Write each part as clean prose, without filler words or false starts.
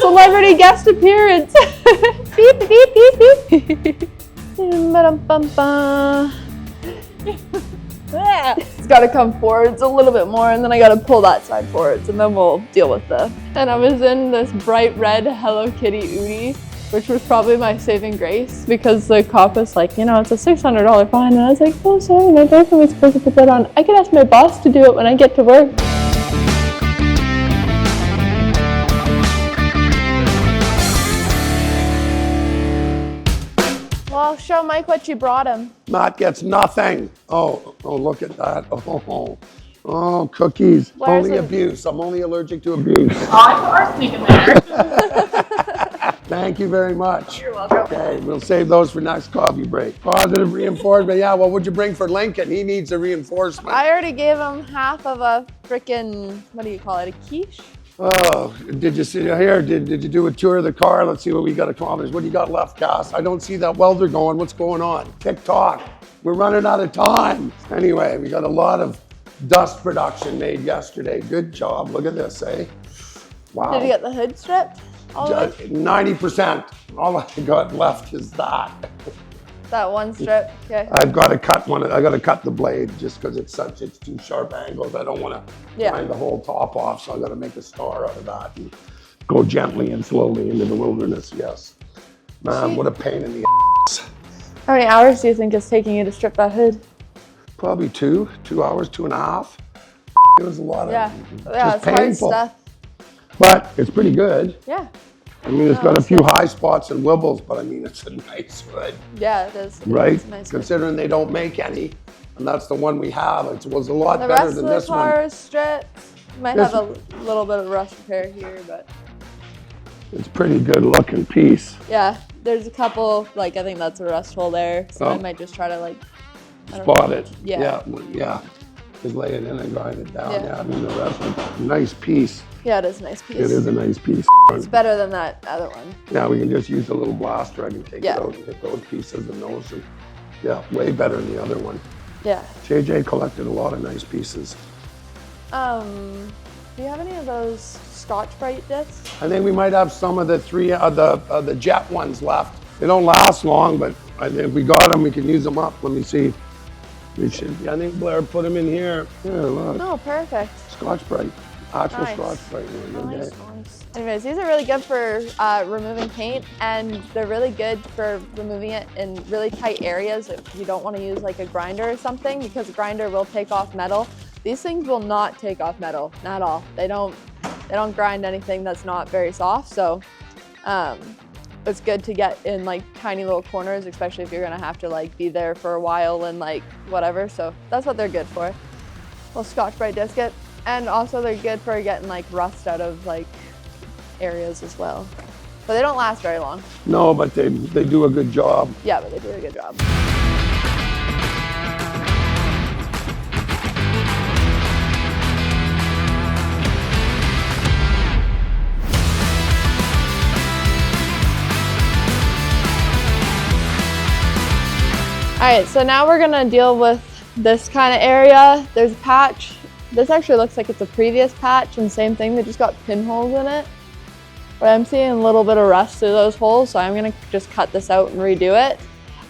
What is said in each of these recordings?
Celebrity guest appearance. Beep, beep, beep, beep. It's got to come forwards a little bit more, and then I got to pull that side forwards, and then we'll deal with the. And I was in this bright red Hello Kitty Udi, which was probably my saving grace, because the cop was like, you know, it's a $600 fine, and I was like, oh, sorry, my boyfriend was supposed to put that on. I can ask my boss to do it when I get to work. Well, show Mike what you brought him. Matt gets nothing. Oh, look at that. Oh, cookies. Only abuse. I'm only allergic to abuse. Oh, I put arsenic in there. Thank you very much. You're welcome. Okay, we'll save those for next coffee break. Positive reinforcement. Yeah, what would you bring for Lincoln? He needs a reinforcement. I already gave him half of a frickin', what do you call it, a quiche? Oh, did you see here? Did you do a tour of the car? Let's see what we got accomplished. What do you got left, Cass? I don't see that welder going. What's going on? TikTok. We're running out of time. Anyway, we got a lot of dust production made yesterday. Good job. Look at this, eh? Wow. Did you get the hood stripped? 90%. All I got left is that. That one strip, okay. I've got to cut one. I got to cut the blade just because it's too sharp angles. I don't want to grind the whole top off, so I got to make a star out of that and go gently and slowly into the wilderness. Yes, man, what a pain in the ass. How many hours do you think it's taking you to strip that hood? Probably 2 hours, 2.5. It was a lot of it's painful hard stuff. But it's pretty good. Yeah. I mean, it's got a few high spots and wibbles, but I mean, it's a nice hood. Yeah, it is. Right? Nice Considering they don't make any, and that's the one we have. It was a lot better than this one. The rest of the car is stripped. Might have a little bit of rust repair here, but it's a pretty good looking piece. Yeah, there's a couple, like I think that's a rust hole there, so I might just try to like spot it. Yeah. Just lay it in and grind it down. Yeah, I mean the rest is a nice piece. Yeah, it is a nice piece. It is a nice piece. It's better than that other one. Yeah, we can just use a little blaster. I can take it out and hit those pieces and those. And yeah, way better than the other one. Yeah. JJ collected a lot of nice pieces. Do you have any of those Scotch-Brite discs? I think we might have some of the the jet ones left. They don't last long, but I think if we got them, we can use them up. Let me see. We should. I think Blair put them in here. Yeah, look. Oh, perfect. Scotch-Brite. Actual Scotch-Brite. Nice. Anyways, these are really good for removing paint, and they're really good for removing it in really tight areas if you don't want to use like a grinder or something, because a grinder will take off metal. These things will not take off metal, not at all. They don't grind anything that's not very soft, so it's good to get in like tiny little corners, especially if you're gonna have to like be there for a while and like whatever. So that's what they're good for. Little Scotch-Brite disc. And also they're good for getting like rust out of like areas as well. But they don't last very long. No, but they do a good job. Yeah, but they do a good job. All right, so now we're gonna deal with this kind of area. There's a patch. This actually looks like it's a previous patch, and same thing, they just got pinholes in it. But I'm seeing a little bit of rust through those holes, so I'm gonna just cut this out and redo it.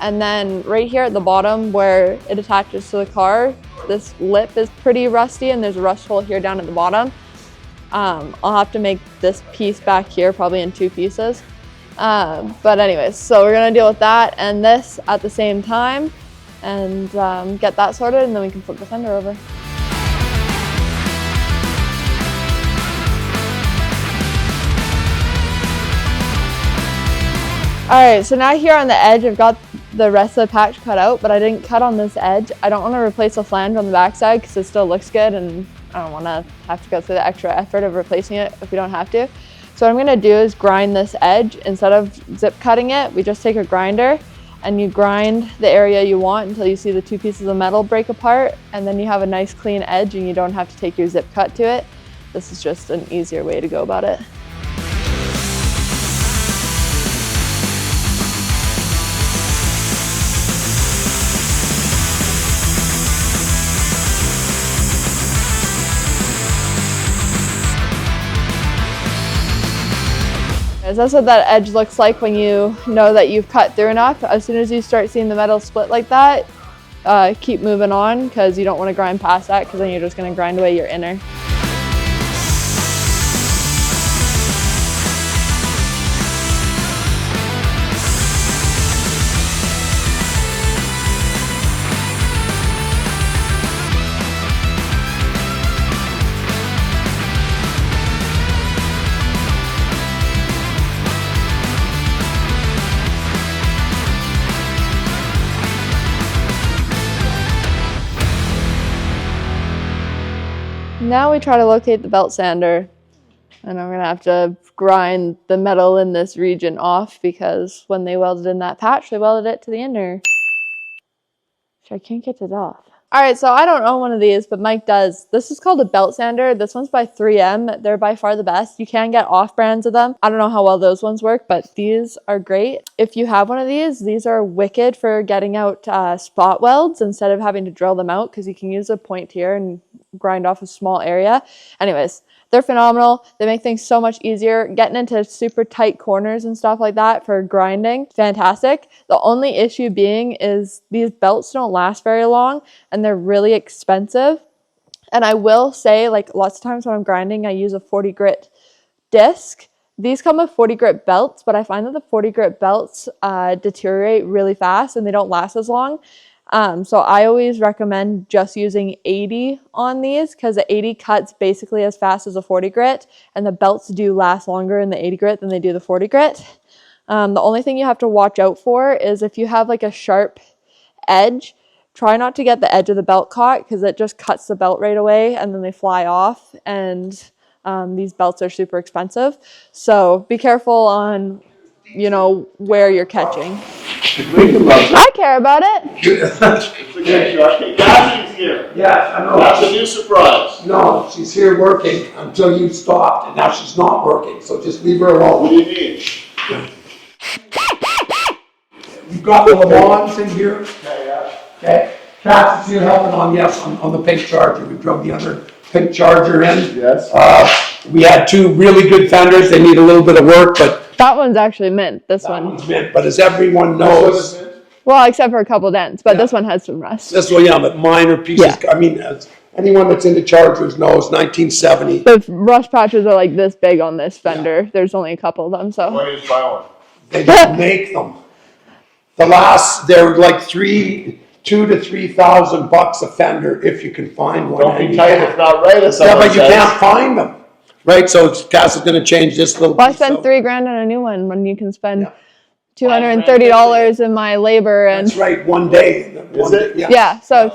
And then right here at the bottom where it attaches to the car, this lip is pretty rusty, and there's a rust hole here down at the bottom. I'll have to make this piece back here probably in 2 pieces. But anyways, so we're gonna deal with that and this at the same time, and get that sorted, and then we can flip the fender over. All right, so now here on the edge, I've got the rest of the patch cut out, but I didn't cut on this edge. I don't want to replace the flange on the backside because it still looks good, and I don't want to have to go through the extra effort of replacing it if we don't have to. So what I'm going to do is grind this edge. Instead of zip cutting it, we just take a grinder and you grind the area you want until you see the 2 pieces of metal break apart, and then you have a nice clean edge and you don't have to take your zip cut to it. This is just an easier way to go about it. That's what that edge looks like when you know that you've cut through enough. As soon as you start seeing the metal split like that, keep moving on because you don't want to grind past that because then you're just going to grind away your inner. Now we try to locate the belt sander, and I'm gonna have to grind the metal in this region off because when they welded in that patch, they welded it to the inner. Which I can't get it off. All right, so I don't own one of these, but Mike does. This is called a belt sander. This one's by 3M. They're by far the best. You can get off brands of them. I don't know how well those ones work, but these are great. If you have one of these are wicked for getting out spot welds instead of having to drill them out because you can use a point here and grind off a small area. Anyways, they're phenomenal. They make things so much easier. Getting into super tight corners and stuff like that for grinding, fantastic. The only issue being is these belts don't last very long and they're really expensive. And I will say, like, lots of times when I'm grinding, I use a 40 grit disc. These come with 40 grit belts, but I find that the 40 grit belts deteriorate really fast and they don't last as long. So I always recommend just using 80 on these because the 80 cuts basically as fast as a 40 grit and the belts do last longer in the 80 grit than they do the 40 grit. The only thing you have to watch out for is if you have like a sharp edge, try not to get the edge of the belt caught because it just cuts the belt right away and then they fly off, and these belts are super expensive. So be careful on, you know, where you're catching. I care about it. It's okay, Josh. Cassidy's here. Yes, I know. That's a new surprise. No, she's here working until you stopped, and now she's not working, so just leave her What do alone. you need? You've got the Lamons in here, Okay, yeah. okay? Cass is here helping on, yes, on the pink Charger. We drove the other pink Charger in. Yes. We had two really good fenders. They need a little bit of work, but That one's actually mint, this that one. one's mint. But as everyone knows, Well, except for a couple dents, but this one has some rust. this one, yeah, but minor pieces. Yeah. I mean, as anyone that's into Chargers knows, 1970. The rust patches are like this big on this fender. Yeah. There's only a couple of them, so. Why don't you just buy one? They don't make them. They're like $2,000 to $3,000 a fender if you can find one. Don't be tight, it's not right, as Yeah, someone but you says. can't find them, right? So Cass is gonna change this little Well, I piece spent out. $3,000 on a new one when you can spend Yeah. $230 in my labor and. That's right, one day. Is it? Yeah, so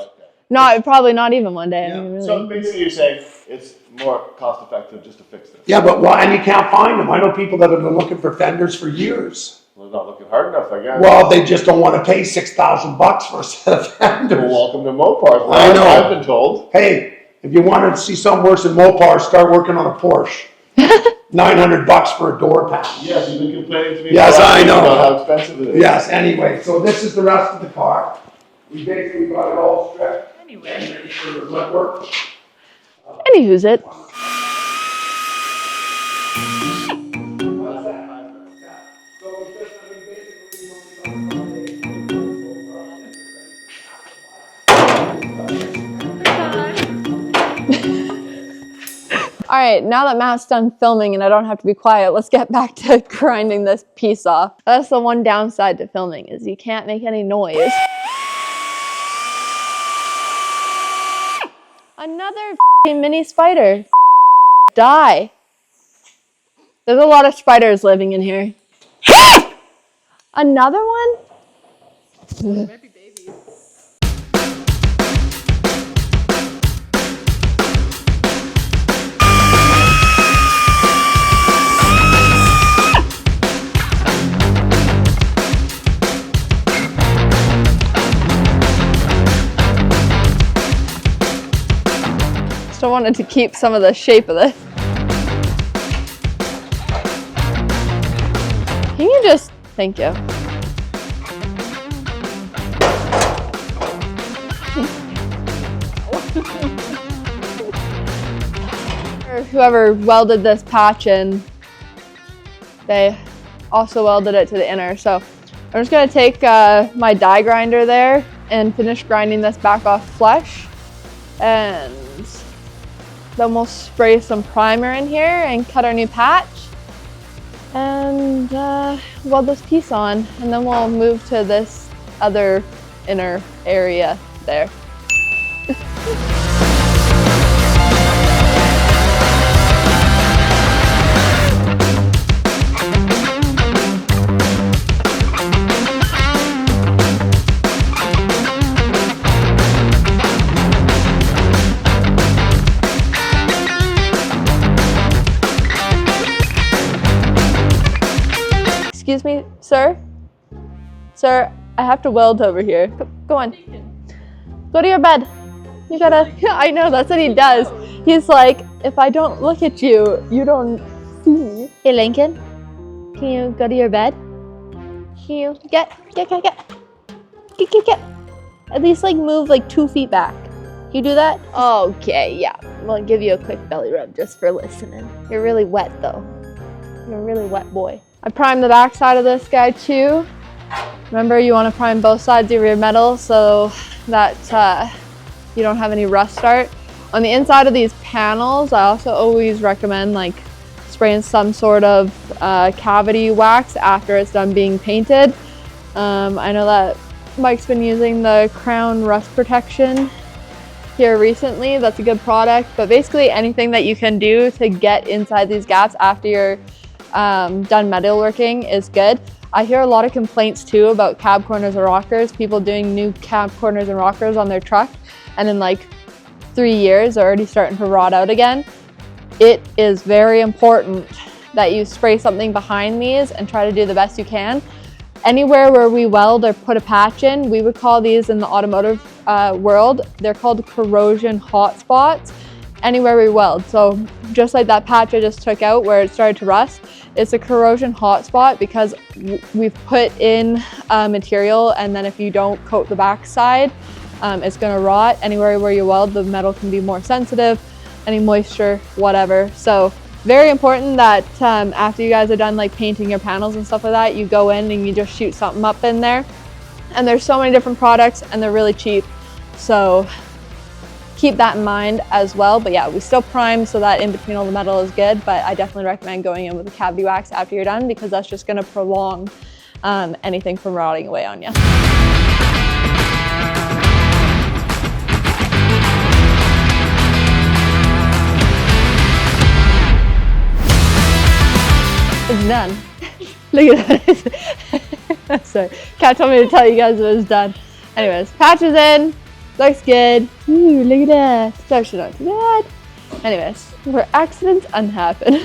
Okay. probably not even one day. I Yeah. mean, really. So basically you're saying it's more cost effective just to fix this. Yeah, but why, and you can't find them. I know people that have been looking for fenders for years. Well, not looking hard enough, I guess. Well, they just don't wanna pay $6,000 for a set of Well, fenders. welcome to Mopars. Well, I know. I've been told. Hey, if you wanna see something worse than Mopar, start working on a Porsche. $900 for a door panel. Yes, you've been complaining to me. Yes, for I know. About how expensive it is. Yes, anyway, so this is the rest of the car. We basically got it all stripped. Anyway. For wet work. Anywho's it. All right, now that Matt's done filming and I don't have to be quiet, let's get back to grinding this piece off. That's the one downside to filming, is you can't make any noise. Another mini spider. Die. There's a lot of spiders living in here. Another one? Maybe babies. Still wanted to keep some of the shape of this. Can you just, thank you. Whoever welded this patch in they also welded it to the inner. So I'm just gonna take my die grinder there and finish grinding this back off flush. And then we'll spray some primer in here and cut our new patch and weld this piece on. And then we'll move to this other inner area there. Excuse me, sir? Sir, I have to weld over here. Go on. Go to your bed. You gotta, I know, that's what he does. He's like, if I don't look at you, you don't see me. Hey, Lincoln, can you go to your bed? Can you get. At least like move like 2 feet back. You do that? Okay, yeah. We'll give you a quick belly rub just for listening. You're really wet though. You're a really wet boy. I primed the back side of this guy too. Remember, you want to prime both sides of your metal so that you don't have any rust start. On the inside of these panels, I also always recommend like spraying some sort of cavity wax after it's done being painted. I know that Mike's been using the Crown Rust Protection here recently. That's a good product, but basically anything that you can do to get inside these gaps after you're done metalworking is good. I hear a lot of complaints too about cab corners and rockers, people doing new cab corners and rockers on their truck, and in like 3 years are already starting to rot out again. It is very important that you spray something behind these and try to do the best you can. Anywhere where we weld or put a patch in, we would call these in the automotive world, they're called corrosion hotspots. Anywhere we weld. So just like that patch I just took out where it started to rust, it's a corrosion hotspot because we've put in material, and then if you don't coat the back side, it's gonna rot. Anywhere where you weld, the metal can be more sensitive, any moisture, whatever. So very important that after you guys are done like painting your panels and stuff like that, you go in and you just shoot something up in there. And there's so many different products and they're really cheap. So keep that in mind as well. But yeah, we still prime so that in between all the metal is good, but I definitely recommend going in with a cavity wax after you're done because that's just gonna prolong anything from rotting away on you. It's done. Look at that. Sorry, Kat told me to tell you guys it was done. Anyways, patch is in. Looks good. Ooh, look at that. It's actually not too bad. Anyways, where accidents unhappen.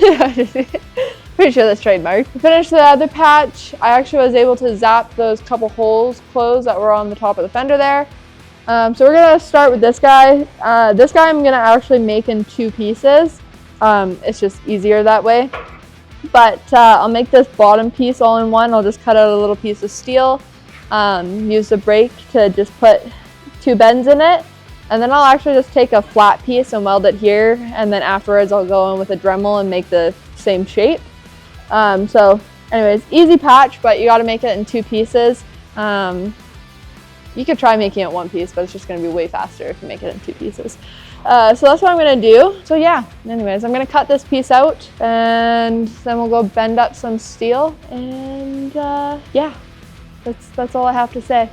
Pretty sure that's trademarked. To finish the other patch, I actually was able to zap those couple holes closed that were on the top of the fender there. So we're gonna start with this guy. This guy I'm gonna actually make in 2 pieces. It's just easier that way. But I'll make this bottom piece all in one. I'll just cut out a little piece of steel, use the brake to just put 2 bends in it, and then I'll actually just take a flat piece and weld it here, and then afterwards I'll go in with a Dremel and make the same shape. So anyways, easy patch, but you got to make it in 2 pieces. You could try making it 1 piece, but it's just going to be way faster if you make it in 2 pieces. So that's what I'm going to do. So yeah, anyways, I'm going to cut this piece out and then we'll go bend up some steel, and yeah, that's all I have to say.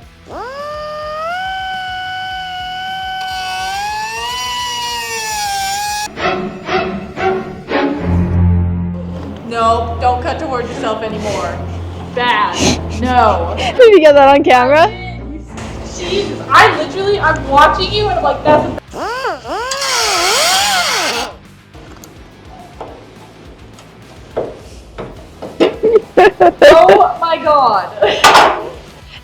No, don't cut towards yourself anymore. Bad. No. Did you get that on camera? Jesus, I'm watching you and I'm like, that's a oh my god.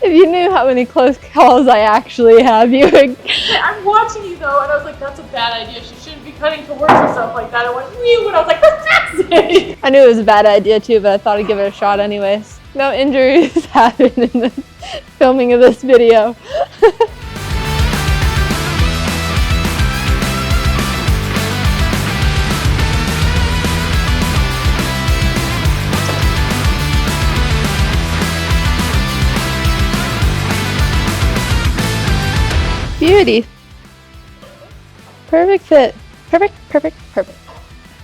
If you knew how many close calls I actually have, you would... I'm watching you though, and I was like, that's a bad idea. She shouldn't be cutting towards herself like that. I went, whew, and I was like, for fuck's sake. I knew it was a bad idea too, but I thought I'd give it a shot anyways. No injuries happened in the filming of this video. Beauty. Perfect fit. Perfect, perfect, perfect.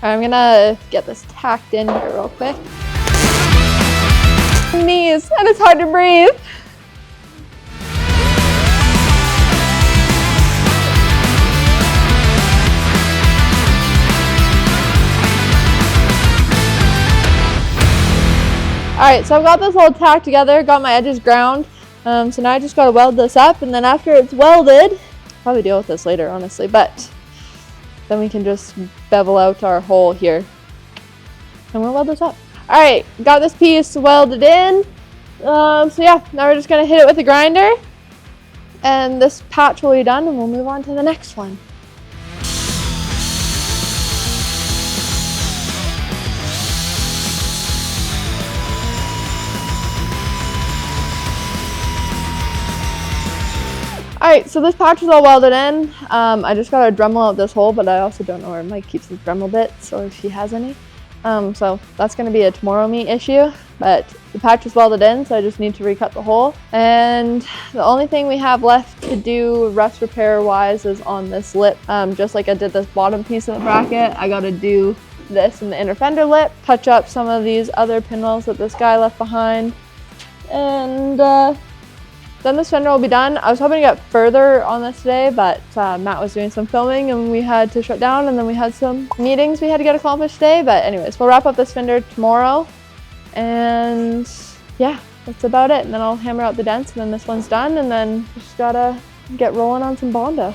I'm gonna get this tacked in here real quick. Knees, and it's hard to breathe. Alright, so I've got this all tacked together, got my edges ground. So now I just gotta weld this up, and then after it's welded, I'll probably deal with this later, honestly, but then we can just bevel out our hole here. And we'll weld this up. Alright, got this piece welded in. So yeah, now we're just gonna hit it with a grinder. And this patch will be done, and we'll move on to the next one. Alright, so this patch is all welded in. I just gotta Dremel out this hole, but I also don't know where Mike keeps his Dremel bits, or if he has any. So that's gonna be a tomorrow meet issue, but the patch is welded in, so I just need to recut the hole. And the only thing we have left to do rust repair wise is on this lip. Just like I did this bottom piece of the bracket, I gotta do this in the inner fender lip, touch up some of these other pinwheels that this guy left behind, and then this fender will be done. I was hoping to get further on this today, but Matt was doing some filming and we had to shut down, and then we had some meetings we had to get accomplished today. But anyways, we'll wrap up this fender tomorrow, and yeah, that's about it. And then I'll hammer out the dents, and then this one's done, and then just gotta get rolling on some Bondo.